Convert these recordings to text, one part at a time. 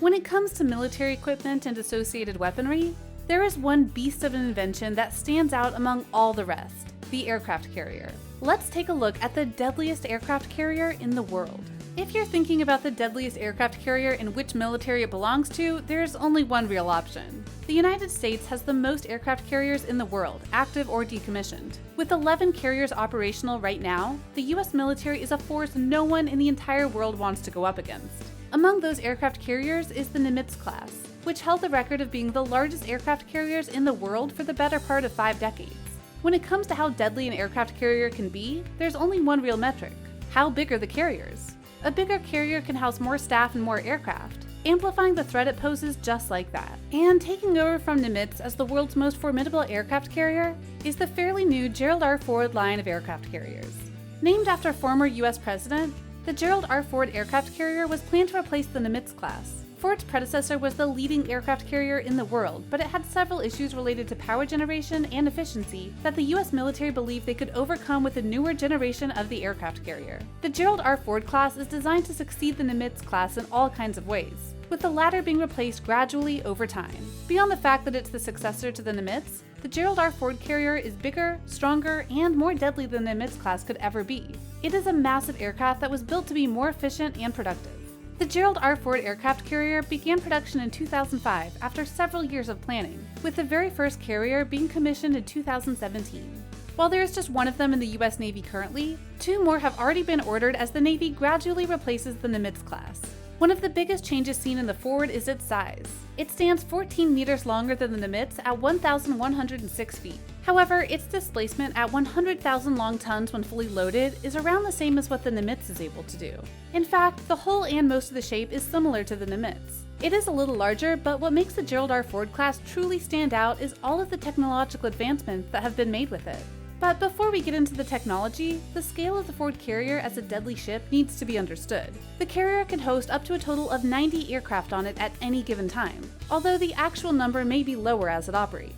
When it comes to military equipment and associated weaponry, there is one beast of an invention that stands out among all the rest: the aircraft carrier. Let's take a look at the deadliest aircraft carrier in the world. If you're thinking about the deadliest aircraft carrier and which military it belongs to, there's only one real option. The United States has the most aircraft carriers in the world, active or decommissioned. With 11 carriers operational right now, the US military is a force no one in the entire world wants to go up against. Among those aircraft carriers is the Nimitz class, which held the record of being the largest aircraft carriers in the world for the better part of 5 decades. When it comes to how deadly an aircraft carrier can be, there's only one real metric: how big are the carriers? A bigger carrier can house more staff and more aircraft, amplifying the threat it poses just like that. And taking over from Nimitz as the world's most formidable aircraft carrier is the fairly new Gerald R. Ford line of aircraft carriers. Named after former US President, the Gerald R. Ford aircraft carrier was planned to replace the Nimitz class. Ford's predecessor was the leading aircraft carrier in the world, but it had several issues related to power generation and efficiency that the US military believed they could overcome with a newer generation of the aircraft carrier. The Gerald R. Ford class is designed to succeed the Nimitz class in all kinds of ways, with the latter being replaced gradually over time. Beyond the fact that it's the successor to the Nimitz, the Gerald R. Ford carrier is bigger, stronger, and more deadly than the Nimitz class could ever be. It is a massive aircraft that was built to be more efficient and productive. The Gerald R. Ford aircraft carrier began production in 2005 after several years of planning, with the very first carrier being commissioned in 2017. While there is just one of them in the US Navy currently, 2 more have already been ordered as the Navy gradually replaces the Nimitz class. One of the biggest changes seen in the Ford is its size. It stands 14 meters longer than the Nimitz at 1,106 feet. However, its displacement at 100,000 long tons when fully loaded is around the same as what the Nimitz is able to do. In fact, the hull and most of the shape is similar to the Nimitz. It is a little larger, but what makes the Gerald R. Ford class truly stand out is all of the technological advancements that have been made with it. But before we get into the technology, the scale of the Ford carrier as a deadly ship needs to be understood. The carrier can host up to a total of 90 aircraft on it at any given time, although the actual number may be lower as it operates.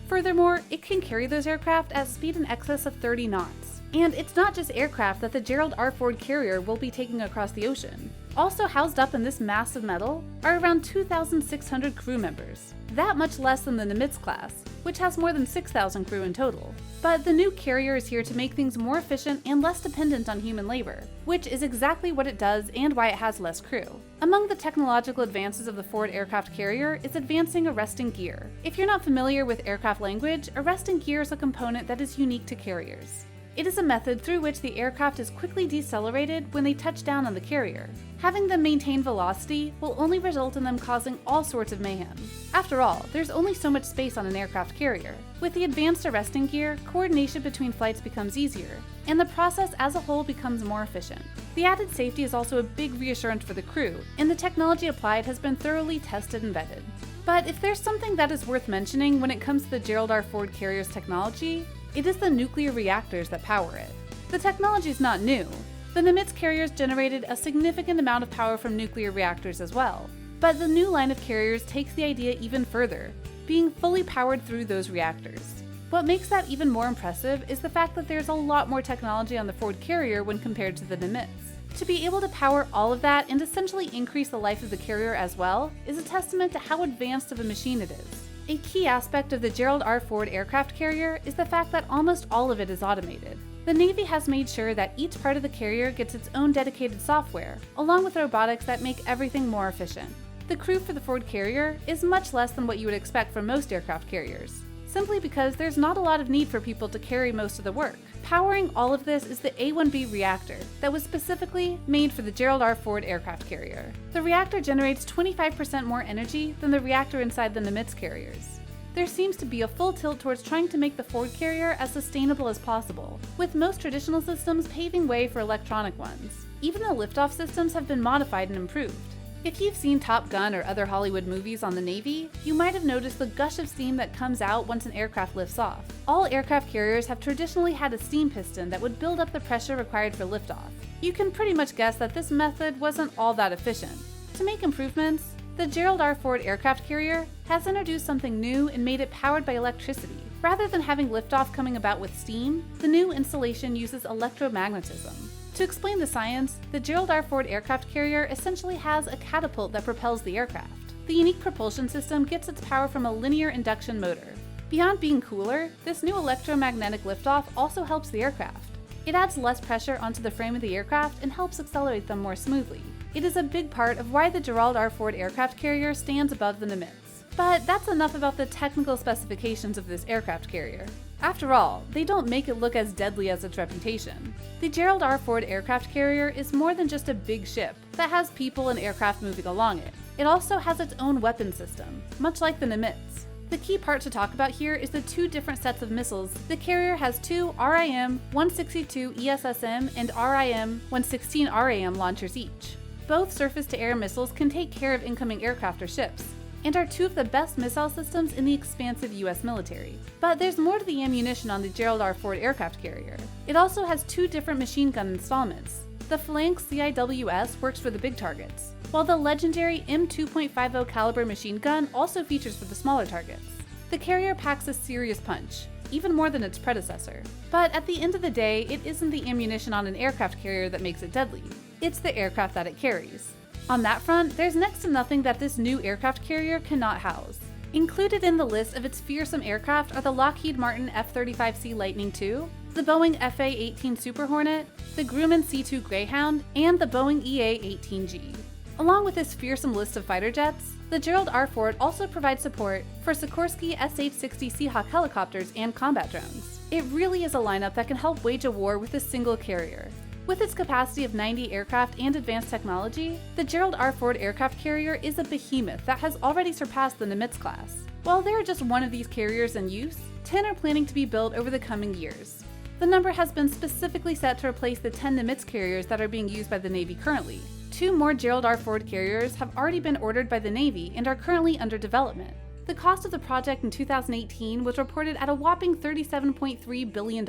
Furthermore, it can carry those aircraft at speed in excess of 30 knots. And it's not just aircraft that the Gerald R. Ford carrier will be taking across the ocean. Also housed up in this mass of metal are around 2,600 crew members, that much less than the Nimitz class, which has more than 6,000 crew in total. But the new carrier is here to make things more efficient and less dependent on human labor, which is exactly what it does and why it has less crew. Among the technological advances of the Ford aircraft carrier is advancing arresting gear. If you're not familiar with aircraft language, arresting gear is a component that is unique to carriers. It is a method through which the aircraft is quickly decelerated when they touch down on the carrier. Having them maintain velocity will only result in them causing all sorts of mayhem. After all, there's only so much space on an aircraft carrier. With the advanced arresting gear, coordination between flights becomes easier, and the process as a whole becomes more efficient. The added safety is also a big reassurance for the crew, and the technology applied has been thoroughly tested and vetted. But if there's something that is worth mentioning when it comes to the Gerald R. Ford carrier's technology, it is the nuclear reactors that power it. The technology is not new. The Nimitz carriers generated a significant amount of power from nuclear reactors as well. But the new line of carriers takes the idea even further, being fully powered through those reactors. What makes that even more impressive is the fact that there's a lot more technology on the Ford carrier when compared to the Nimitz. To be able to power all of that and essentially increase the life of the carrier as well is a testament to how advanced of a machine it is. A key aspect of the Gerald R. Ford aircraft carrier is the fact that almost all of it is automated. The Navy has made sure that each part of the carrier gets its own dedicated software, along with robotics that make everything more efficient. The crew for the Ford carrier is much less than what you would expect from most aircraft carriers, simply because there's not a lot of need for people to carry most of the work. Powering all of this is the A1B reactor that was specifically made for the Gerald R. Ford aircraft carrier. The reactor generates 25% more energy than the reactor inside the Nimitz carriers. There seems to be a full tilt towards trying to make the Ford carrier as sustainable as possible, with most traditional systems paving way for electronic ones. Even the liftoff systems have been modified and improved. If you've seen Top Gun or other Hollywood movies on the Navy, you might have noticed the gush of steam that comes out once an aircraft lifts off. All aircraft carriers have traditionally had a steam piston that would build up the pressure required for liftoff. You can pretty much guess that this method wasn't all that efficient. To make improvements, the Gerald R. Ford aircraft carrier has introduced something new and made it powered by electricity. Rather than having liftoff coming about with steam, the new installation uses electromagnetism. To explain the science, the Gerald R. Ford aircraft carrier essentially has a catapult that propels the aircraft. The unique propulsion system gets its power from a linear induction motor. Beyond being cooler, this new electromagnetic liftoff also helps the aircraft. It adds less pressure onto the frame of the aircraft and helps accelerate them more smoothly. It is a big part of why the Gerald R. Ford aircraft carrier stands above the Nimitz. But that's enough about the technical specifications of this aircraft carrier. After all, they don't make it look as deadly as its reputation. The Gerald R. Ford aircraft carrier is more than just a big ship that has people and aircraft moving along it. It also has its own weapon system, much like the Nimitz. The key part to talk about here is the two different sets of missiles. The carrier has two RIM-162 ESSM and RIM-116 RAM launchers each. Both surface-to-air missiles can take care of incoming aircraft or ships, and are two of the best missile systems in the expansive US military. But there's more to the ammunition on the Gerald R. Ford aircraft carrier. It also has two different machine gun installments. The Phalanx CIWS works for the big targets, while the legendary M2.50 caliber machine gun also features for the smaller targets. The carrier packs a serious punch, even more than its predecessor. But at the end of the day, it isn't the ammunition on an aircraft carrier that makes it deadly. It's the aircraft that it carries. On that front, there's next to nothing that this new aircraft carrier cannot house. Included in the list of its fearsome aircraft are the Lockheed Martin F-35C Lightning II, the Boeing FA-18 Super Hornet, the Grumman C-2 Greyhound, and the Boeing EA-18G. Along with this fearsome list of fighter jets, the Gerald R. Ford also provides support for Sikorsky SH-60 Seahawk helicopters and combat drones. It really is a lineup that can help wage a war with a single carrier. With its capacity of 90 aircraft and advanced technology, the Gerald R. Ford aircraft carrier is a behemoth that has already surpassed the Nimitz class. While there are just one of these carriers in use, 10 are planning to be built over the coming years. The number has been specifically set to replace the 10 Nimitz carriers that are being used by the Navy currently. 2 more Gerald R. Ford carriers have already been ordered by the Navy and are currently under development. The cost of the project in 2018 was reported at a whopping $37.3 billion,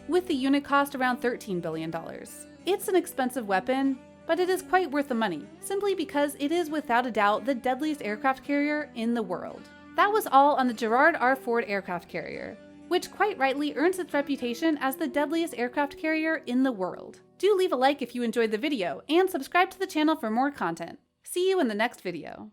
with the unit cost around $13 billion. It's an expensive weapon, but it is quite worth the money, simply because it is without a doubt the deadliest aircraft carrier in the world. That was all on the Gerald R. Ford aircraft carrier, which quite rightly earns its reputation as the deadliest aircraft carrier in the world. Do leave a like if you enjoyed the video, and subscribe to the channel for more content. See you in the next video.